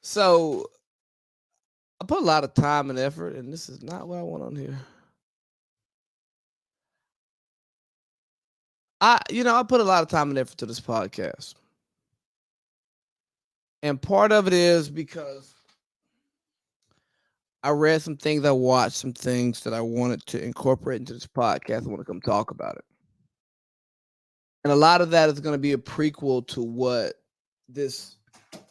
So I put a lot of time and effort, and this is not what I want on here. I put a lot of time and effort to this podcast, and part of it is because I read some things, I watched some things that I wanted to incorporate into this podcast. I want to come talk about it, and a lot of that is going to be a prequel to what this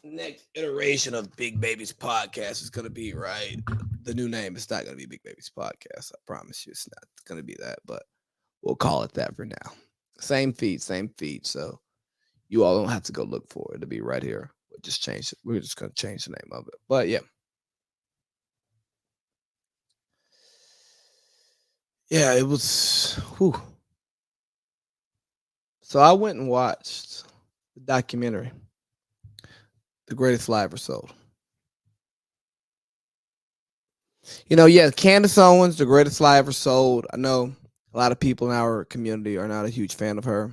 next iteration of Big Baby's podcast is going to be. Right, the new name is not going to be Big Baby's podcast. I promise you, it's not going to be that, but we'll call it that for now. Same feed, same feed. So you all don't have to go look for it. It'll be right here. We'll just change it. We're just gonna change the name of it. But yeah. Yeah, it was whew. So I went and watched the documentary, The Greatest Lie Ever Sold. Yeah, Candace Owens, The Greatest Lie Ever Sold. I know a lot of people in our community are not a huge fan of her.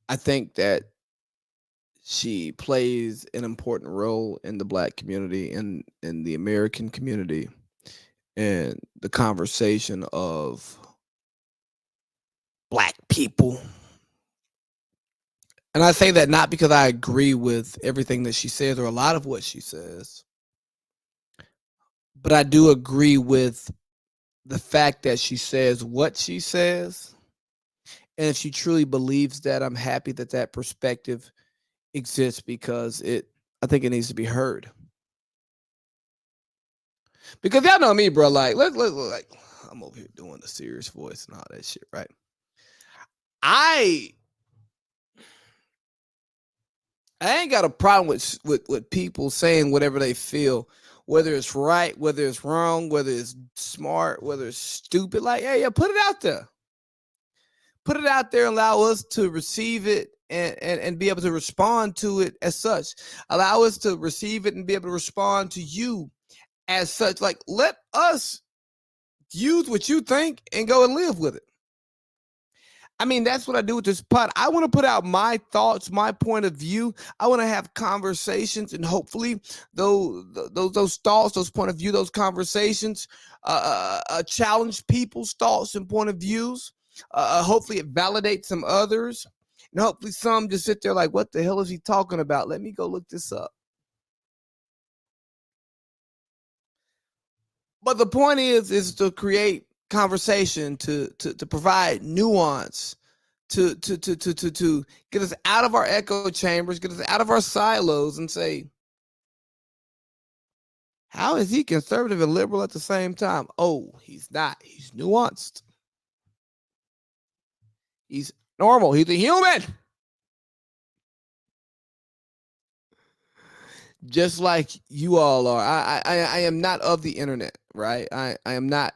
I think that she plays an important role in the black community and in the American community and the conversation of black people. And I say that not because I agree with everything that she says or a lot of what she says, but I do agree with the fact that she says what she says. And if she truly believes that, I'm happy that that perspective exists because I think it needs to be heard. Because y'all know me, bro. Like, like I'm over here doing the serious voice and all that shit, right? I ain't got a problem with people saying whatever they feel, whether it's right, whether it's wrong, whether it's smart, whether it's stupid. Like, yeah, put it out there. Put it out there and allow us to receive it and be able to respond to it as such. Allow us to receive it and be able to respond to you as such. Like, let us use what you think and go and live with it. I mean, that's what I do with this pod. I want to put out my thoughts, my point of view. I want to have conversations, and hopefully, those thoughts, those point of view, those conversations, challenge people's thoughts and point of views. Hopefully, it validates some others, and hopefully, some just sit there like, "What the hell is he talking about? Let me go look this up." But the point is to create conversation, to provide nuance, to get us out of our echo chambers, get us out of our silos, and say, how is he conservative and liberal at the same time? Oh, he's not. He's nuanced. He's normal. He's a human. Just like you all are. I am not of the internet, right? I am not.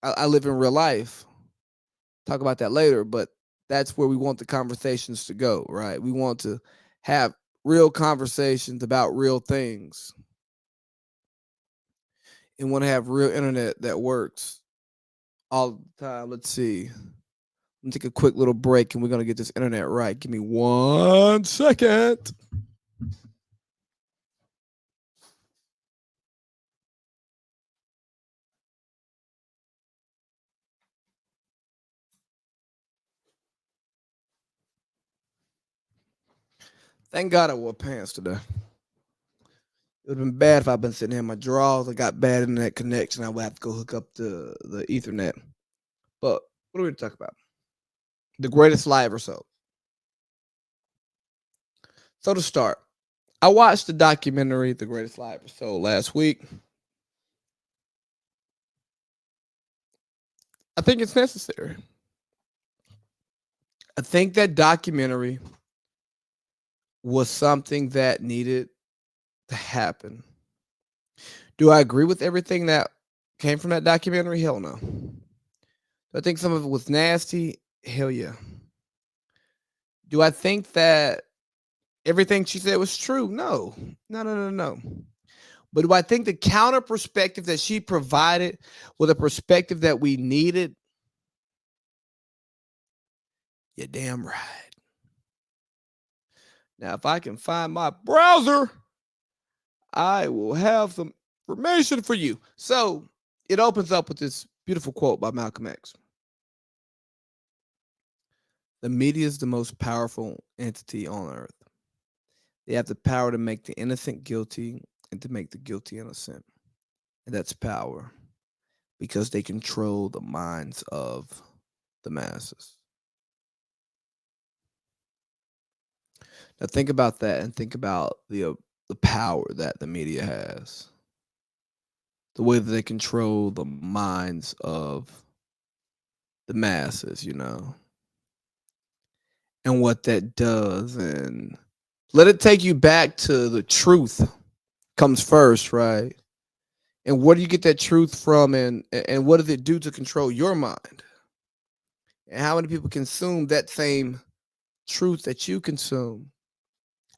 I live in real life. Talk about that later, but that's where we want the conversations to go, right? We want to have real conversations about real things and want to have real internet that works all the time. Let's see. Let me take a quick little break and we're going to get this internet right. Give me 1 second. Thank God I wore pants today. It would have been bad if I'd been sitting here in my drawers. I got bad internet connection. I would have to go hook up the Ethernet. But what are we going to talk about? The greatest lie ever sold. So to start, I watched the documentary The Greatest Lie Ever Sold last week. I think it's necessary. I think that documentary was something that needed to happen. Do I agree with everything that came from that documentary? Hell no. Do I think some of it was nasty? Hell yeah. Do I think that everything she said was true? No. No. But do I think the counter perspective that she provided was a perspective that we needed? You're damn right. Now, if I can find my browser, I will have some information for you. So it opens up with this beautiful quote by Malcolm X. The media is the most powerful entity on earth. They have the power to make the innocent guilty and to make the guilty innocent. And that's power because they control the minds of the masses. Now think about that and think about the power that the media has. The way that they control the minds of the masses, and what that does. And let it take you back to the truth comes first, right? And where do you get that truth from, and what does it do to control your mind? And how many people consume that same truth that you consume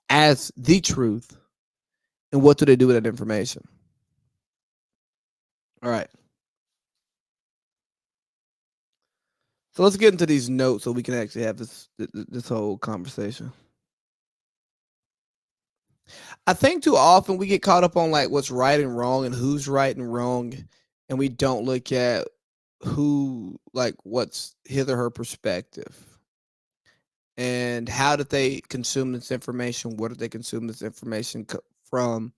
as the truth? And what do they do with that information? All right. So let's get into these notes so we can actually have this whole conversation. I think too often we get caught up on like what's right and wrong and who's right and wrong, and we don't look at who like what's his or her perspective and how did they consume this information, where did they consume this information from,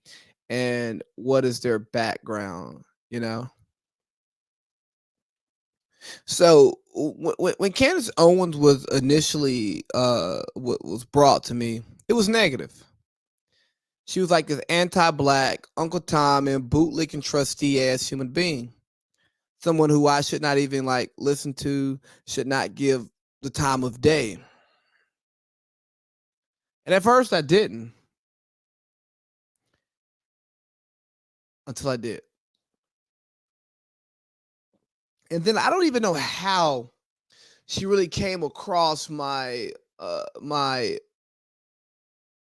and what is their background. So when Candace Owens was initially was brought to me, it was negative. She was like this anti-black Uncle Tom and bootlicking trustee ass human being. Someone who I should not even like listen to, should not give the time of day. And at first I didn't. Until I did. And then I don't even know how she really came across my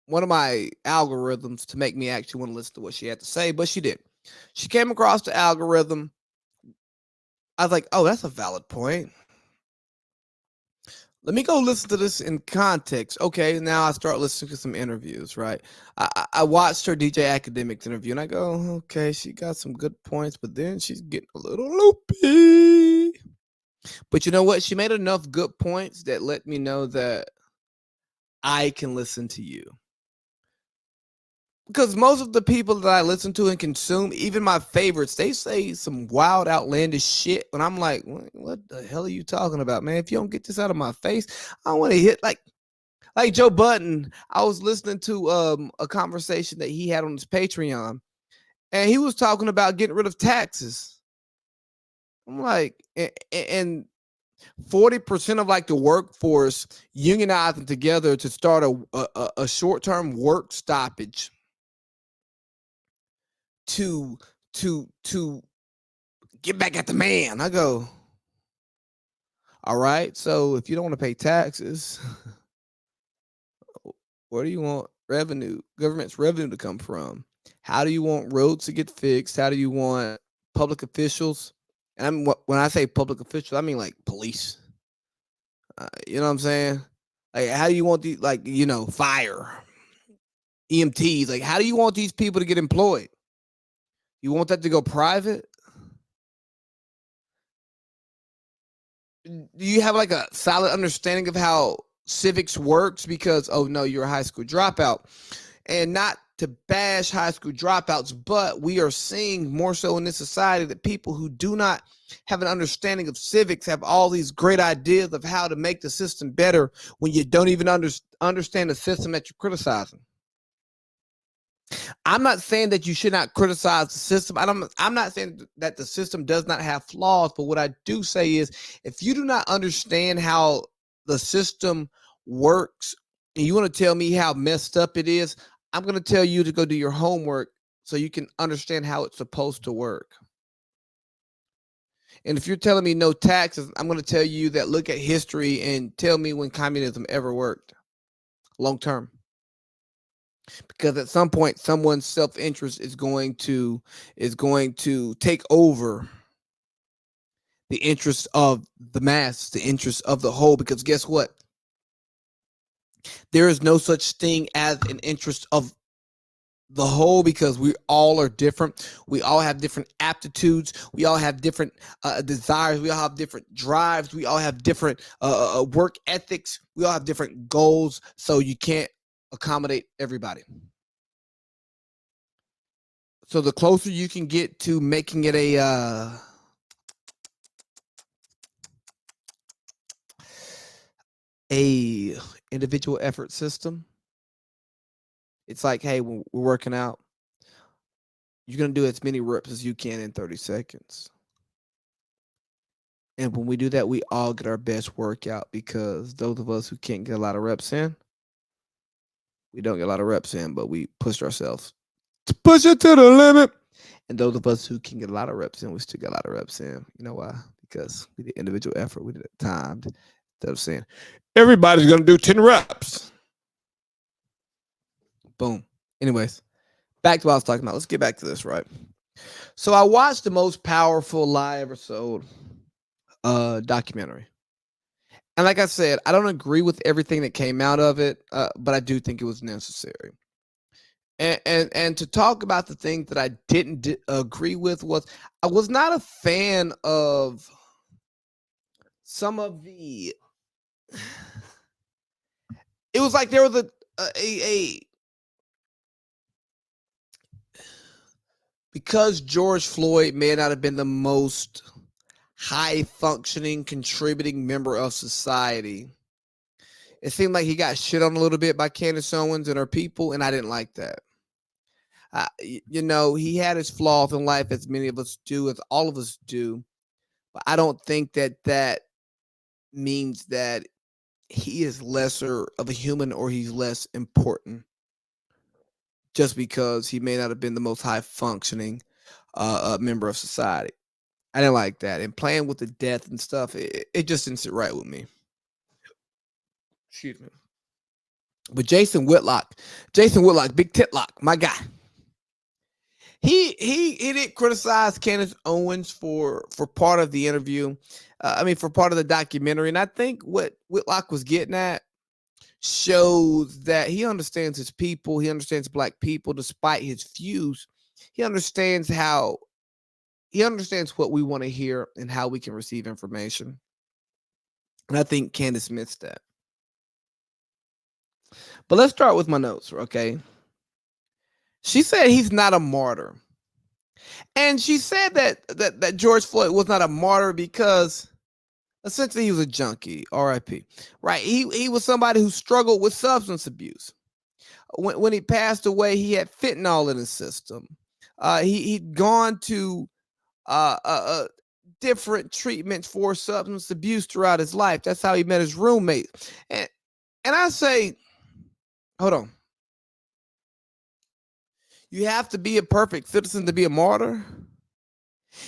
one of my algorithms to make me actually want to listen to what she had to say, but she did. She came across the algorithm. I was like, oh, that's a valid point. Let me go listen to this in context. Okay, now I start listening to some interviews, right? I watched her DJ Academics interview and I go, okay, she got some good points, but then she's getting a little loopy. But you know what? She made enough good points that let me know that I can listen to you. Because most of the people that I listen to and consume, even my favorites, they say some wild, outlandish shit. And I'm like, what the hell are you talking about, man? If you don't get this out of my face, I want to hit like Joe Budden. I was listening to a conversation that he had on his Patreon, and he was talking about getting rid of taxes. I'm like, and 40% of like the workforce unionizing together to start a short-term work stoppage to get back at the man. I go, all right, so if you don't want to pay taxes, where do you want government's revenue to come from? How do you want roads to get fixed? How do you want public officials? And when I say public officials, I mean like police. You know what I'm saying? Like, how do you want these, like, fire, EMTs? Like, how do you want these people to get employed? You want that to go private? Do you have like a solid understanding of how civics works? Because, oh no, you're a high school dropout. And not to bash high school dropouts, but we are seeing more so in this society that people who do not have an understanding of civics have all these great ideas of how to make the system better when you don't even understand the system that you're criticizing. I'm not saying that you should not criticize the system. I'm not saying that the system does not have flaws, but what I do say is if you do not understand how the system works and you want to tell me how messed up it is, I'm going to tell you to go do your homework so you can understand how it's supposed to work. And if you're telling me no taxes, I'm going to tell you that look at history and tell me when communism ever worked long term. Because at some point someone's self-interest is going to take over the interest of the mass, the interest of the whole. Because guess what? There is no such thing as an interest of the whole, because we all are different. We all have different aptitudes. We all have different desires. We all have different drives. We all have different work ethics. We all have different goals. So you can't accommodate everybody. So the closer you can get to making it a individual effort system, it's like, hey, when we're working out, you're going to do as many reps as you can in 30 seconds. And when we do that, we all get our best workout, because those of us who can't get a lot of reps in, we don't get a lot of reps in, but we pushed ourselves to push it to the limit. And those of us who can get a lot of reps in, we still get a lot of reps in. You know why? Because we did individual effort. We did it timed. Instead of saying, everybody's going to do 10 reps. Boom. Anyways, back to what I was talking about. Let's get back to this, right? So I watched the Most Powerful Lie Ever Sold documentary. And like I said, I don't agree with everything that came out of it, but I do think it was necessary. And to talk about the things that I didn't agree with was, I was not a fan of some of the. It was like there was because George Floyd may not have been the most high functioning, contributing member of society, it seemed like he got shit on a little bit by Candace Owens and her people, and I didn't like that. You know, he had his flaws in life, as many of us do, as all of us do. But I don't think that that means that he is lesser of a human or he's less important just because he may not have been the most high functioning member of society. I didn't like that. And playing with the death and stuff, it just didn't sit right with me. Excuse me. But Jason Whitlock, Big Titlock, my guy. He didn't criticize Candace Owens for part of the interview. For part of the documentary. And I think what Whitlock was getting at shows that he understands his people. He understands Black people, despite his views. He understands what we want to hear and how we can receive information. And I think Candace missed that. But let's start with my notes, okay? She said he's not a martyr. And she said that George Floyd was not a martyr because essentially he was a junkie, RIP. Right? He was somebody who struggled with substance abuse. When he passed away, he had fentanyl in his system. He'd gone to different treatments for substance abuse throughout his life. That's how he met his roommate. And I say, hold on. You have to be a perfect citizen to be a martyr?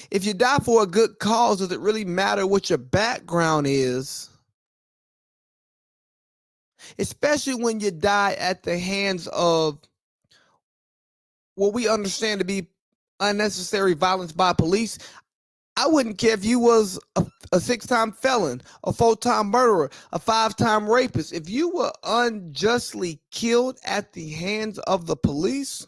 If you die for a good cause, does it really matter what your background is? Especially when you die at the hands of what we understand to be unnecessary violence by police. I wouldn't care if you was a 6-time felon, a 4-time murderer, a 5-time rapist. If you were unjustly killed at the hands of the police,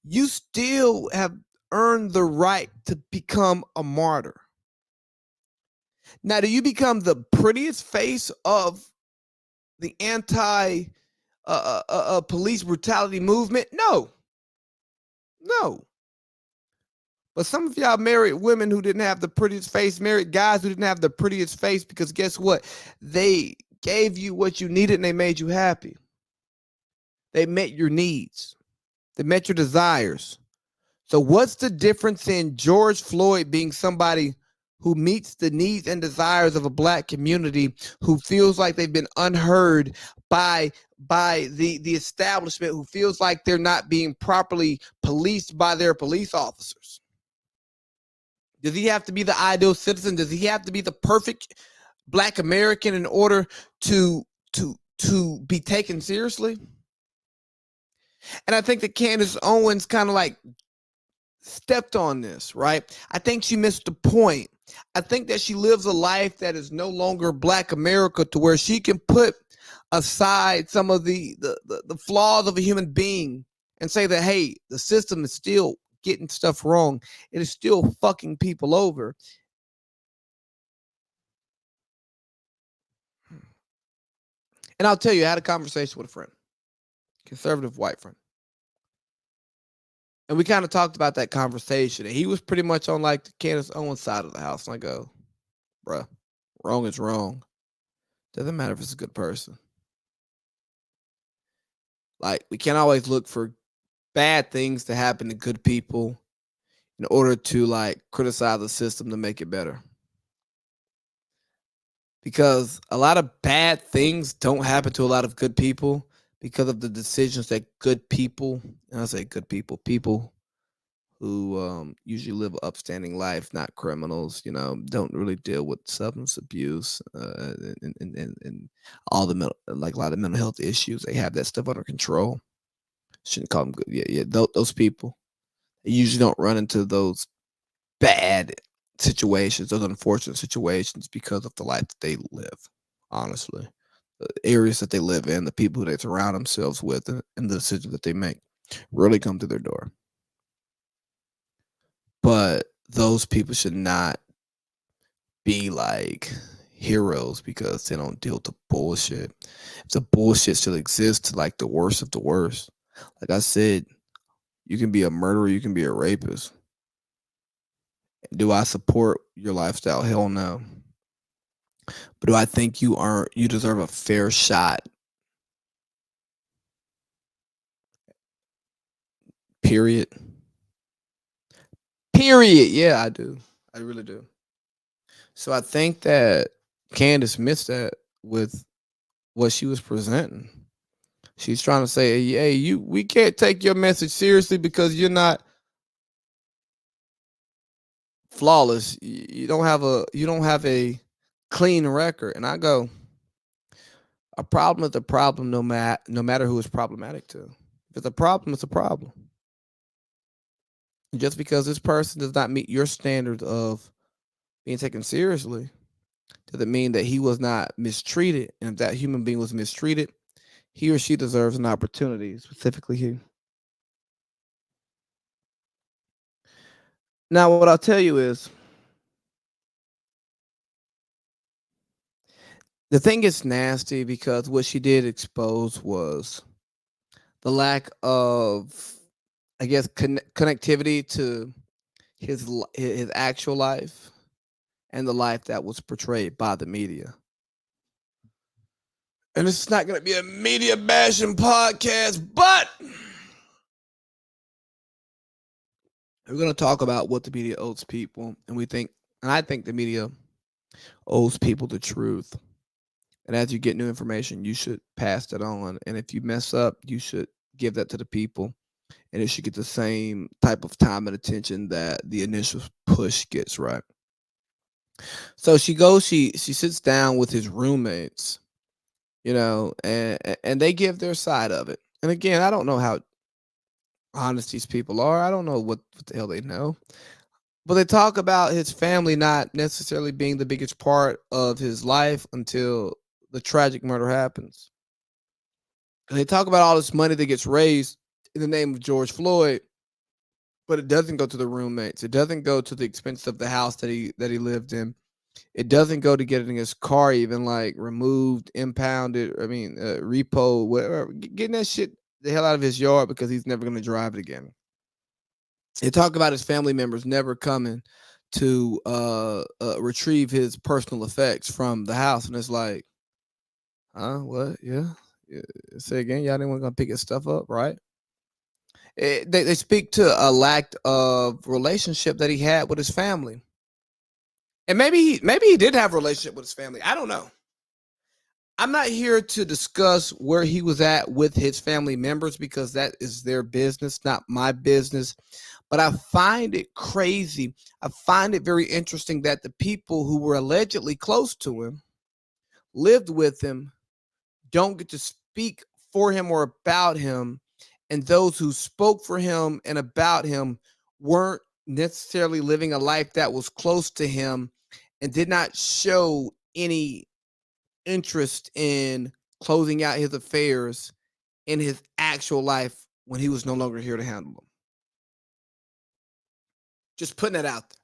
you still have earned the right to become a martyr. Now, do you become the prettiest face of the anti-police brutality movement? No. But some of y'all married women who didn't have the prettiest face, married guys who didn't have the prettiest face, because guess what? They gave you what you needed and they made you happy. They met your needs. They met your desires. So what's the difference in George Floyd being somebody who meets the needs and desires of a Black community, who feels like they've been unheard by the establishment, who feels like they're not being properly policed by their police officers? Does he have to be the ideal citizen? Does he have to be the perfect Black American in order to be taken seriously? And I think that Candace Owens kind of like stepped on this, right? I think she missed the point. I think that she lives a life that is no longer Black America, to where she can put aside some of the flaws of a human being and say that, hey, the system is still getting stuff wrong. It is still fucking people over. And I'll tell you, I had a conversation with a friend, conservative white friend. And we kind of talked about that conversation. And he was pretty much on like the Candace Owens side of the house. And I go, bruh, wrong is wrong. Doesn't matter if it's a good person. Like, we can't always look for bad things to happen to good people in order to like criticize the system to make it better. Because a lot of bad things don't happen to a lot of good people because of the decisions that good people, and I say good people who usually live an upstanding life, not criminals, don't really deal with substance abuse and all the like a lot of mental health issues. They have that stuff under control. Shouldn't call them good. Yeah. Those people usually don't run into those bad situations, those unfortunate situations because of the life that they live. Honestly, the areas that they live in, the people who they surround themselves with, and the decisions that they make really come through their door. But those people should not be like heroes because they don't deal with the bullshit. If the bullshit still exists, like the worst of the worst, like I said, you can be a murderer, you can be a rapist. Do I support your lifestyle? Hell no. But do I think you deserve a fair shot? Period. Period. Yeah, I do. I really do. So I think that Candace missed that with what she was presenting. She's trying to say, "Hey, we can't take your message seriously because you're not flawless. You don't have a clean record." And I go, a problem is a problem, no matter who it's problematic to. If it's a problem, it's a problem. Just because this person does not meet your standards of being taken seriously doesn't mean that he was not mistreated. And if that human being was mistreated, he or she deserves an opportunity, specifically he. Now, what I'll tell you is the thing is nasty because what she did expose was the lack of, I guess, connectivity to his actual life and the life that was portrayed by the media. And this is not going to be a media bashing podcast, but we're going to talk about what the media owes people, and I think the media owes people the truth. And as you get new information, you should pass that on. And if you mess up, you should give that to the people, and it should get the same type of time and attention that the initial push gets. Right. So she sits down with his roommates, and they give their side of it. And again, I don't know how honest these people are. I don't know what the hell they know. But they talk about his family not necessarily being the biggest part of his life until the tragic murder happens. And they talk about all this money that gets raised in the name of George Floyd, but it doesn't go to the roommates. It doesn't go to the expense of the house that he lived in. It doesn't go to getting his car even like removed, impounded. I mean, repo, whatever. Getting that shit the hell out of his yard because he's never going to drive it again. They talk about his family members never coming to retrieve his personal effects from the house, and it's like, huh? What? Yeah. Yeah. Say again. Y'all didn't want to pick his stuff up, right? They speak to a lack of relationship that he had with his family, and maybe he did have a relationship with his family. I don't know. I'm not here to discuss where he was at with his family members because that is their business, not my business. But I find it crazy. I find it very interesting that the people who were allegedly close to him, lived with him, don't get to speak for him or about him. And those who spoke for him and about him weren't necessarily living a life that was close to him and did not show any interest in closing out his affairs in his actual life when he was no longer here to handle them. Just putting it out there.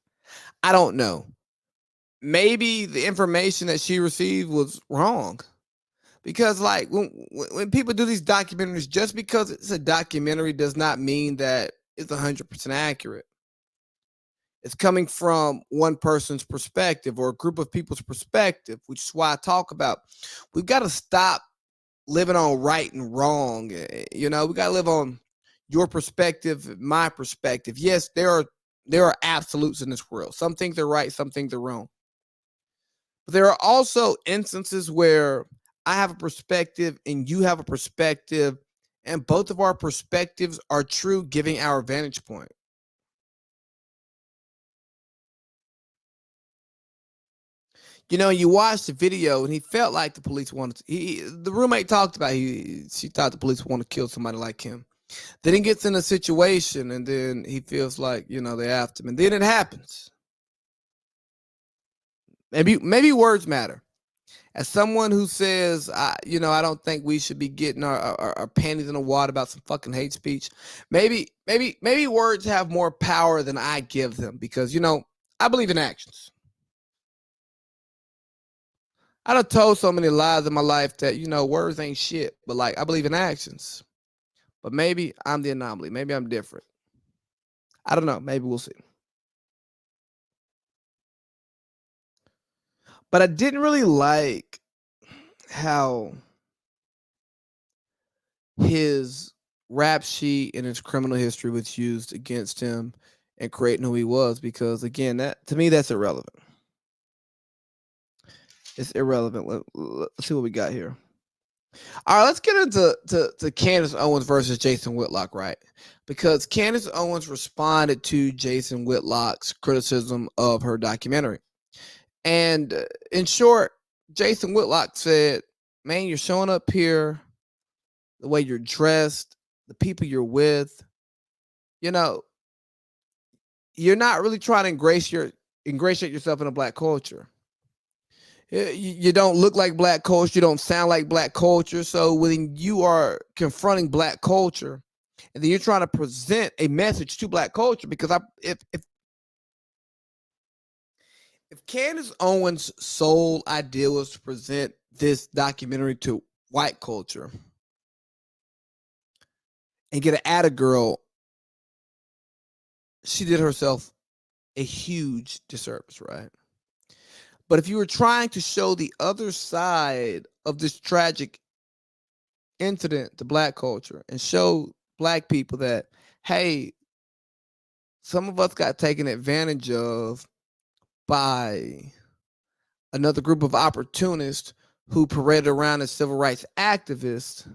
I don't know. Maybe the information that she received was wrong. Because like when people do these documentaries, just because it's a documentary does not mean that it's 100% accurate. It's coming from one person's perspective or a group of people's perspective, which is why I talk about we've got to stop living on right and wrong. We got to live on your perspective, my perspective. Yes, there are absolutes in this world. Some things are right, some things are wrong. But there are also instances where I have a perspective and you have a perspective, and both of our perspectives are true, giving our vantage point. You watched the video and he felt like the police wanted to, the roommate talked about she thought the police want to kill somebody like him. Then he gets in a situation and then he feels like, they after him. And then it happens. Maybe words matter. As someone who says, I don't think we should be getting our panties in the water about some fucking hate speech. Maybe words have more power than I give them because, I believe in actions. I done told so many lies in my life that, words ain't shit, but like, I believe in actions. But maybe I'm the anomaly. Maybe I'm different. I don't know. Maybe we'll see. But I didn't really like how his rap sheet and his criminal history was used against him and creating who he was, because again, that to me, that's irrelevant. It's irrelevant. Let's see what we got here. All right, let's get into Candace Owens versus Jason Whitlock, right? Because Candace Owens responded to Jason Whitlock's criticism of her documentary. And in short, Jason Whitlock said, man, you're showing up here, the way you're dressed, the people you're with, you're not really trying to ingratiate yourself in a black culture. You don't look like black culture. You don't sound like black culture. So when you are confronting black culture, and then you're trying to present a message to black culture, because if Candace Owens' sole idea was to present this documentary to white culture and get an atta girl, she did herself a huge disservice, right? But if you were trying to show the other side of this tragic incident to black culture and show black people that, hey, some of us got taken advantage of by another group of opportunists who paraded around as civil rights activists,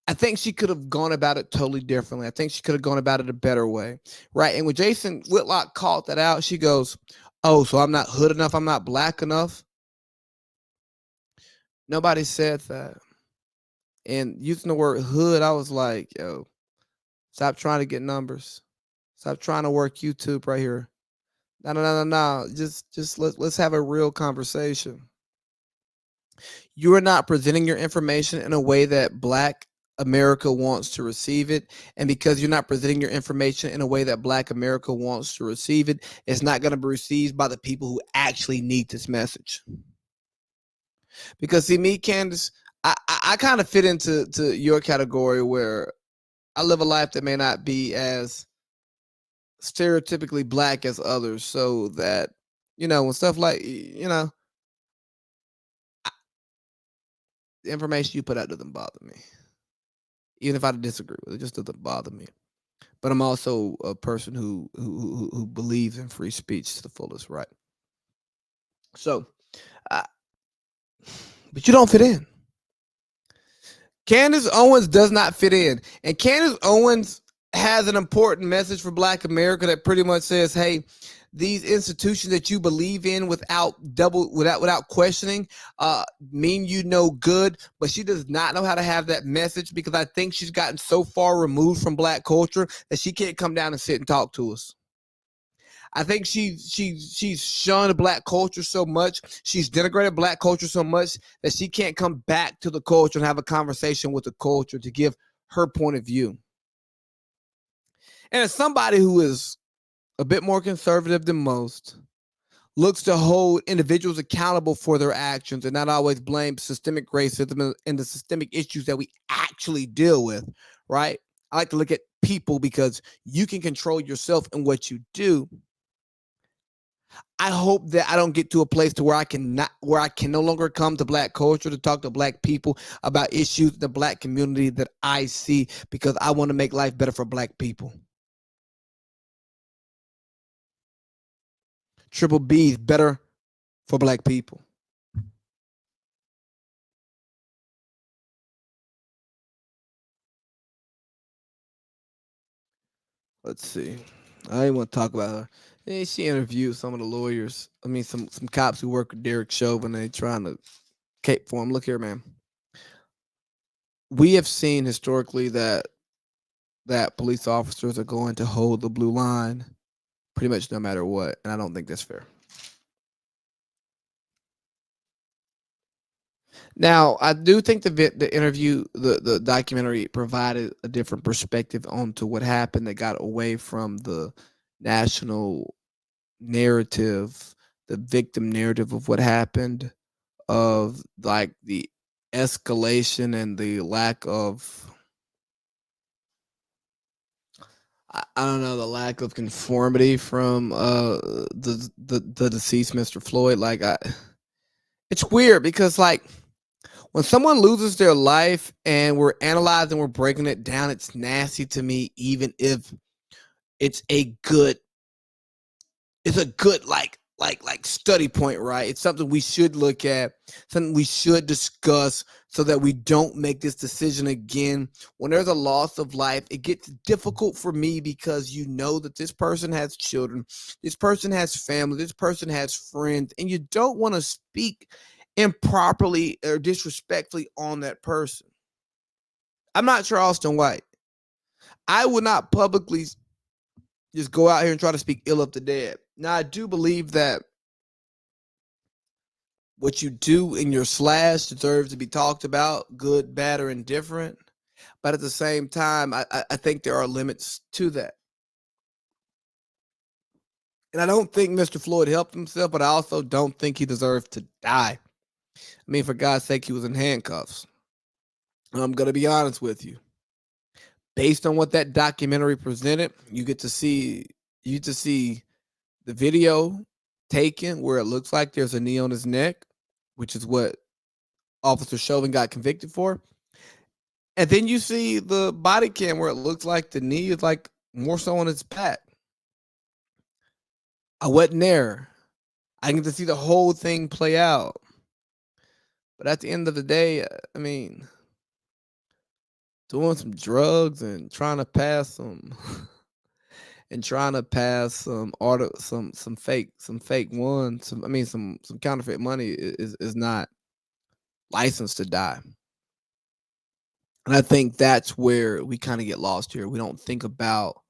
I think she could have gone about it totally differently. I think she could have gone about it a better way, right? And when Jason Whitlock called that out, she goes, oh, so I'm not hood enough, I'm not black enough? Nobody said that. And using the word hood, I was like, yo, stop trying to get numbers. Stop trying to work YouTube right here. No. Just let's have a real conversation. You are not presenting your information in a way that black America wants to receive it. And because you're not presenting your information in a way that black America wants to receive it, it's not going to be received by the people who actually need this message. Because see, me, Candace, I kind of fit into your category where I live a life that may not be as stereotypically black as others, so that, when stuff like, the information you put out doesn't bother me. Even if I disagree with it, just doesn't bother me. But I'm also a person who believes in free speech to the fullest, right? So, but you don't fit in. Candace Owens does not fit in. And Candace Owens has an important message for black America that pretty much says, hey, these institutions that you believe in without questioning mean you no good. But she does not know how to have that message, because I think she's gotten so far removed from black culture that she can't come down and sit and talk to us. I think she's shunned black culture so much, she's denigrated black culture so much that she can't come back to the culture and have a conversation with the culture to give her point of view. And as somebody who is a bit more conservative than most, looks to hold individuals accountable for their actions and not always blame systemic racism and the systemic issues that we actually deal with, right? I like to look at people because you can control yourself and what you do. I hope that I don't get to a place to where I can no longer come to black culture to talk to black people about issues in the black community that I see, because I want to make life better for black people. Triple B is better for black people. Let's see. I didn't want to talk about her. She interviewed some of the lawyers. I mean, some cops who work with Derek Chauvin. They trying to cape for him. Look here, man. We have seen historically that police officers are going to hold the blue line pretty much no matter what, and I don't think that's fair. Now, I do think the interview, the documentary provided a different perspective onto what happened that got away from the national narrative, the victim narrative of what happened, of like the escalation and the lack of, I don't know, the lack of conformity from the deceased Mr. Floyd. Like, it's weird because like when someone loses their life and we're analyzing, we're breaking it down, it's nasty to me, even if it's a good, it's a good like study point, right? It's something we should look at, something we should discuss so that we don't make this decision again. When there's a loss of life, it gets difficult for me because you know that this person has children, this person has family, this person has friends, and you don't want to speak improperly or disrespectfully on that person. I'm not Charleston White. I would not publicly just go out here and try to speak ill of the dead. Now, I do believe that what you do in your slash deserves to be talked about, good, bad, or indifferent. But at the same time, I think there are limits to that. And I don't think Mr. Floyd helped himself, but I also don't think he deserved to die. I mean, for God's sake, he was in handcuffs. I'm going to be honest with you. Based on what that documentary presented, you get to see the video taken where it looks like there's a knee on his neck, which is what Officer Chauvin got convicted for. And then you see the body cam where it looks like the knee is like more so on his back. I wasn't there. I get to see the whole thing play out. But at the end of the day, I mean, doing some drugs and trying to pass some and trying to pass some auto some fake ones, some counterfeit money is not licensed to die. And I think that's where we kind of get lost here. We don't think about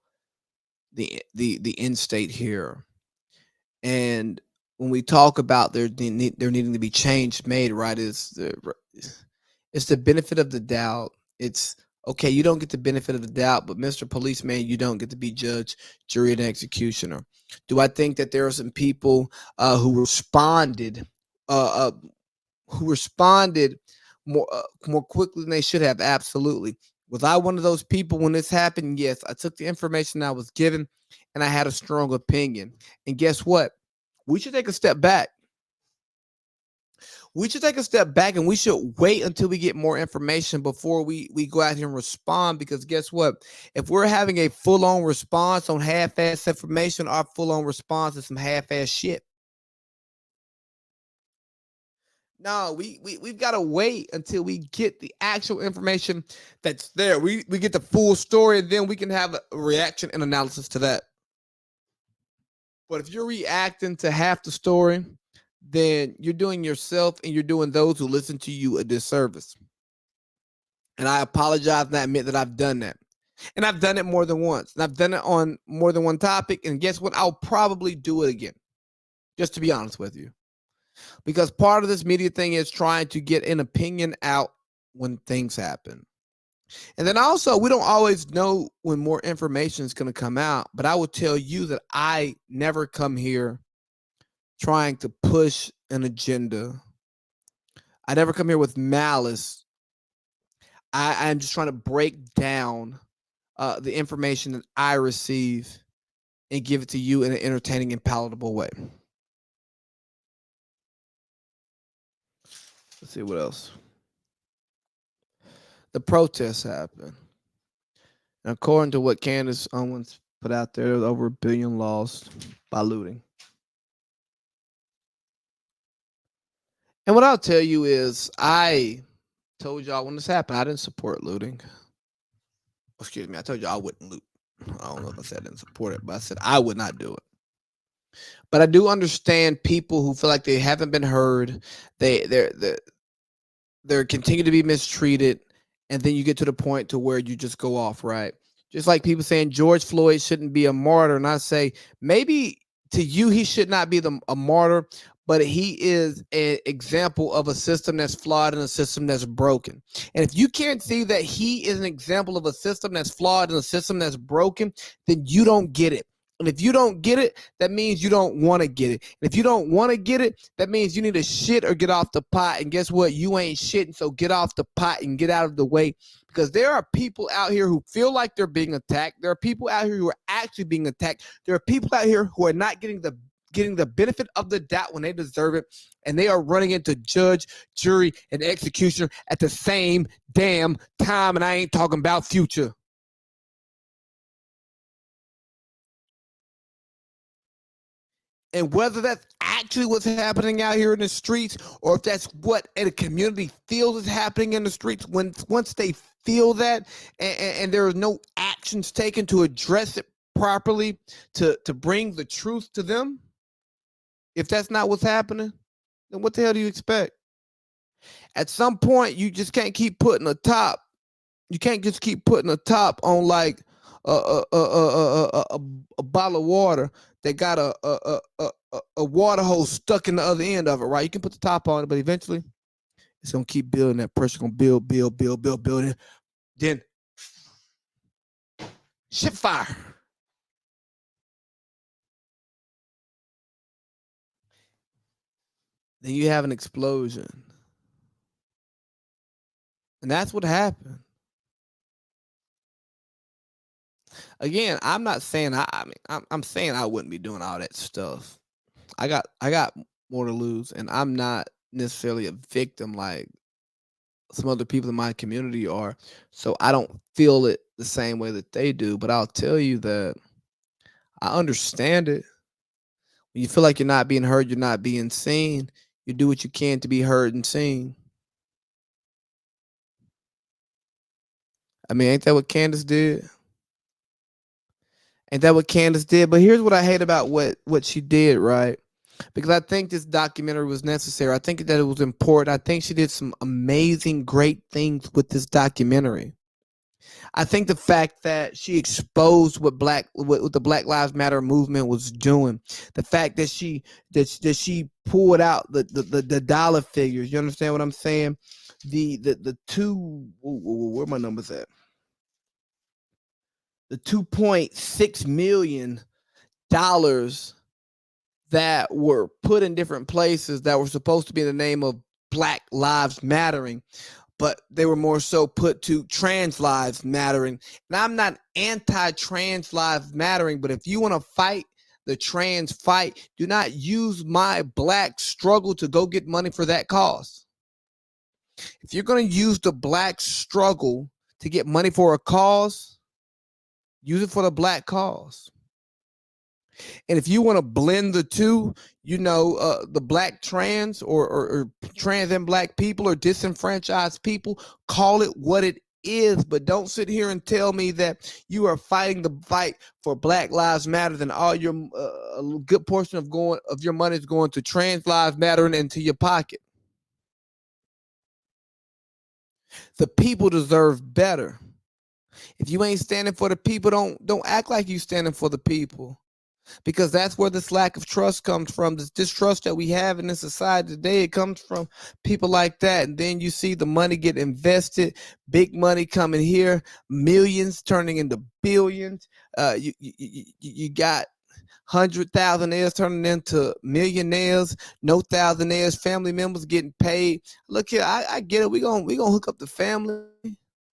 the end state here. And when we talk about there needing to be change made, right? It's the benefit of the doubt. It's okay, you don't get the benefit of the doubt, but Mr. Policeman, you don't get to be judge, jury, and executioner. Do I think that there are some people uh, uh, who responded more quickly than they should have? Absolutely. Was I one of those people when this happened? Yes, I took the information I was given, and I had a strong opinion. And guess what? We should take a step back. We should take a step back and we should wait until we get more information before we go out here and respond. Because guess what? If we're having a full-on response on half-ass information, our full-on response is some half-ass shit. No, we've got to wait until we get the actual information that's there. We get the full story, and then we can have a reaction and analysis to that. But if you're reacting to half the story, then you're doing yourself and you're doing those who listen to you a disservice. And I apologize and I admit that I've done that. And I've done it more than once. And I've done it on more than one topic. And guess what? I'll probably do it again, just to be honest with you. Because part of this media thing is trying to get an opinion out when things happen. And then also, we don't always know when more information is going to come out. But I will tell you that I never come here trying to push an agenda. I never come here with malice. I'm just trying to break down the information that I receive and give it to you in an entertaining and palatable way. Let's see what else. The protests happened. And according to what Candace Owens put out there, over 1 billion lost by looting. And what I'll tell you is, I told y'all when this happened, I didn't support looting. Excuse me, I told you I wouldn't loot. I don't know if I said I didn't support it, but I said I would not do it. But I do understand people who feel like they haven't been heard. They're continue to be mistreated, and then you get to the point to where you just go off, right? Just like people saying George Floyd shouldn't be a martyr, and I say maybe to you he should not be a martyr, but he is an example of a system that's flawed and a system that's broken. And if you can't see that he is an example of a system that's flawed and a system that's broken, then you don't get it. And if you don't get it, that means you don't want to get it. And if you don't want to get it, that means you need to shit or get off the pot. And guess what? You ain't shitting, so get off the pot and get out of the way. Because there are people out here who feel like they're being attacked. There are people out here who are actually being attacked. There are people out here who are not getting the benefit of the doubt when they deserve it. And they are running into judge, jury, and executioner at the same damn time. And I ain't talking about Future. And whether that's actually what's happening out here in the streets, or if that's what a community feels is happening in the streets, once they feel that and there are no actions taken to address it properly, to bring the truth to them, if that's not what's happening, then what the hell do you expect? At some point, you just can't keep putting a top. You can't just keep putting a top on like a bottle of water that got a water hose stuck in the other end of it, right? You can put the top on it, but eventually it's gonna keep building. That pressure gonna build, building. Then shit fire. Then you have an explosion, and that's what happened. Again, I'm not saying I mean I'm saying I wouldn't be doing all that stuff. I got more to lose, and I'm not necessarily a victim like some other people in my community are. So I don't feel it the same way that they do. But I'll tell you that I understand it. When you feel like you're not being heard, you're not being seen, you do what you can to be heard and seen. I mean, ain't that what Candace did? Ain't that what Candace did? But here's what I hate about what she did, right? Because I think this documentary was necessary. I think that it was important. I think she did some amazing, great things with this documentary. I think the fact that she exposed what the Black Lives Matter movement was doing, the fact that she pulled out the dollar figures. You understand what I'm saying? The two where my numbers at? The $2.6 million that were put in different places that were supposed to be in the name of Black Lives Mattering, but they were more so put to trans lives mattering. And I'm not anti-trans lives mattering, but if you want to fight the trans fight, do not use my black struggle to go get money for that cause. If you're going to use the black struggle to get money for a cause, use it for the black cause. And if you want to blend the two, the black trans or trans and black people or disenfranchised people, call it what it is, but don't sit here and tell me that you are fighting the fight for Black Lives Matter, then all your a good portion of your money is going to trans lives mattering into your pocket. The people deserve better. If you ain't standing for the people, don't act like you standing for the people. Because that's where this lack of trust comes from. This distrust that we have in this society today, it comes from people like that. And then you see the money get invested, big money coming here, millions turning into billions. You got 100,000 turning into millionaires, no thousandaires, family members getting paid. Look here, I get it. We gonna hook up the family.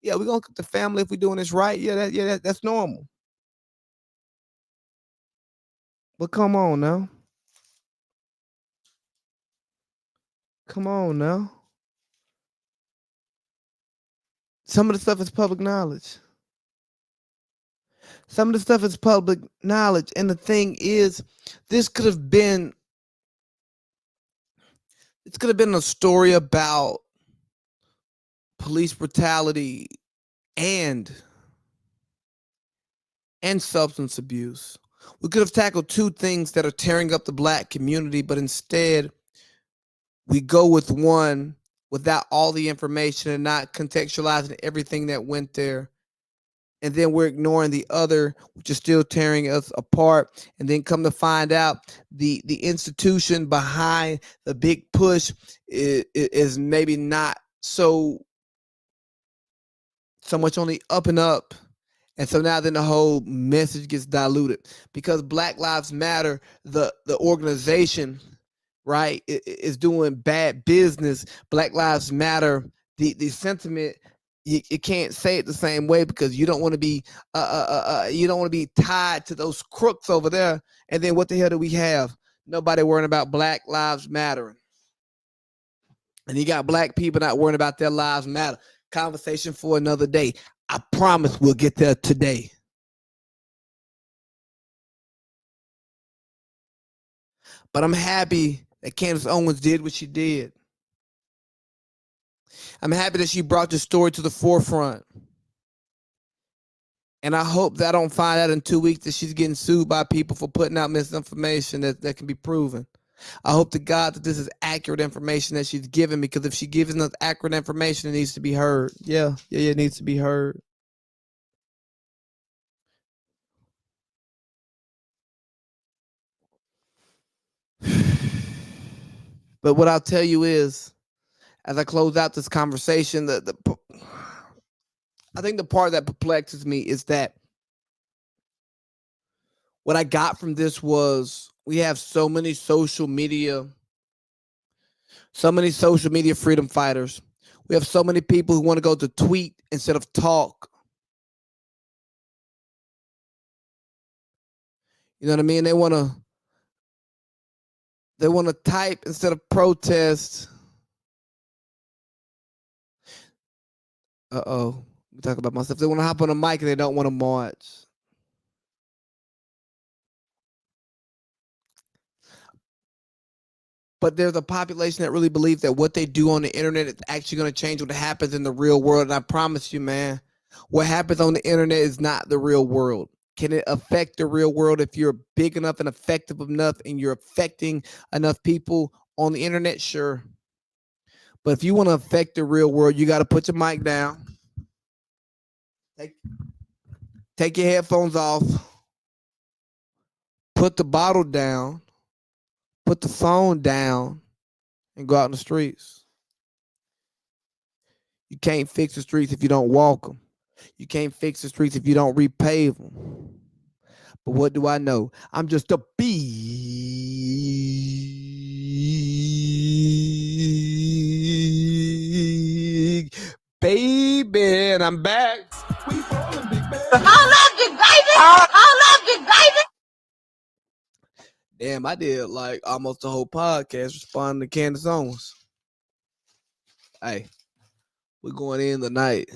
Yeah, we're gonna hook up the family if we're doing this right. That's normal. But come on now. Come on now. Some of the stuff is public knowledge. Some of the stuff is public knowledge. And the thing is, this could have been a story about police brutality and substance abuse. We could have tackled two things that are tearing up the black community, but instead we go with one without all the information and not contextualizing everything that went there. And then we're ignoring the other, which is still tearing us apart. And then come to find out, the institution behind the big push is maybe not so much on the up and up. And so now then the whole message gets diluted because Black Lives Matter, the organization, right, is doing bad business. Black Lives Matter, the sentiment, you can't say it the same way because you don't want to be tied to those crooks over there. And then what the hell do we have? Nobody worrying about Black Lives Mattering. And you got black people not worrying about their lives matter. Conversation for another day. I promise we'll get there today. But I'm happy that Candace Owens did what she did. I'm happy that she brought the story to the forefront. And I hope that I don't find out in 2 weeks that she's getting sued by people for putting out misinformation that can be proven. I hope to God that this is accurate information that she's given, because if she gives us accurate information, it needs to be heard. Yeah, it needs to be heard. But what I'll tell you is, as I close out this conversation, I think the part that perplexes me is that what I got from this was we have so many social media freedom fighters. We have so many people who want to go to tweet instead of talk. You know what I mean? They want to type instead of protest. Uh-oh. I'm talking about myself. They want to hop on a mic and they don't want to march. But there's a population that really believes that what they do on the internet is actually going to change what happens in the real world. And I promise you, man, what happens on the internet is not the real world. Can it affect the real world if you're big enough and effective enough and you're affecting enough people on the internet? Sure. But if you want to affect the real world, you got to put your mic down. Take your headphones off. Put the bottle down. Put the phone down and go out in the streets. You can't fix the streets if you don't walk them. You can't fix the streets if you don't repave them. But what do I know? I'm just a big baby, and I'm back. Damn, I did like almost the whole podcast responding to Candace Owens. Hey, we're going in tonight.